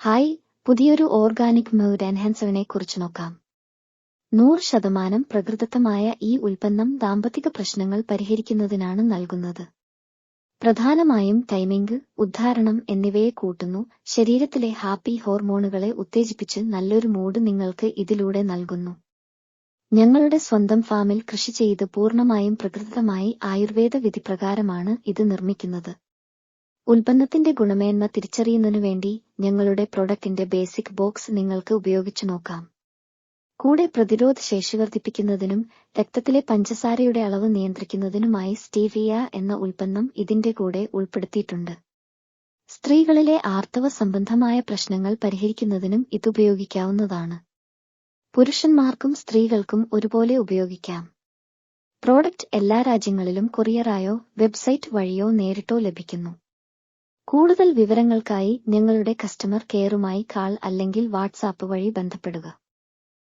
Hi, പുതിയൊരു organic mood എൻഹാൻസറിനെ കുറിച്ച് നോക്കാം. 100% പ്രകൃതിദത്തമായ ഈ ഉൽപ്പന്നം ദാമ്പത്തിക പ്രശ്നങ്ങൾ പരിഹരിക്കുന്നതിനാണ് നൽകുന്നത്. പ്രധാനമായും ടൈമിംഗ്, ഉദ്ധാരണം എന്നിവയെ കൂട്ടുന്നു. ശരീരത്തിലെ ഹാപ്പി ഹോർമോണുകളെ ഉത്തേജിപ്പിച്ച് നല്ലൊരു മൂഡ് നിങ്ങൾക്ക് ഇതിലൂടെ നൽകുന്നു. ഞങ്ങളുടെ സ്വന്തം ഫാമിൽ കൃഷി ചെയ്ത് പൂർണ്ണമായും പ്രകൃതിദത്തമായി ആയുർവേദ വിധിപ്രകാരമാണ് ഇത് നിർമ്മിക്കുന്നത്. ഉൽപ്പന്നത്തിന്റെ ഗുണമേന്മ തിരിച്ചറിയുന്നതിനുവേണ്ടി ഞങ്ങളുടെ പ്രൊഡക്റ്റിന്റെ ബേസിക് ബോക്സ് നിങ്ങൾക്ക് ഉപയോഗിച്ചു നോക്കാം. കൂടെ പ്രതിരോധ ശേഷി വർദ്ധിപ്പിക്കുന്നതിനും രക്തത്തിലെ പഞ്ചസാരയുടെ അളവ് നിയന്ത്രിക്കുന്നതിനുമായി സ്റ്റീവിയ എന്ന ഉൽപ്പന്നം ഇതിന്റെ കൂടെ ഉൾപ്പെടുത്തിയിട്ടുണ്ട്. സ്ത്രീകളിലെ ആർത്തവ സംബന്ധമായ പ്രശ്നങ്ങൾ പരിഹരിക്കുന്നതിനും ഇതുപയോഗിക്കാവുന്നതാണ്. പുരുഷന്മാർക്കും സ്ത്രീകൾക്കും ഒരുപോലെ ഉപയോഗിക്കാം. പ്രോഡക്റ്റ് എല്ലാ രാജ്യങ്ങളിലും കൊറിയറായോ വെബ്സൈറ്റ് വഴിയോ നേരിട്ടോ ലഭിക്കുന്നു. കൂടുതൽ വിവരങ്ങൾക്കായി ഞങ്ങളുടെ കസ്റ്റമർ കെയറുമായി കാൾ അല്ലെങ്കിൽ വാട്സാപ്പ് വഴി ബന്ധപ്പെടുക.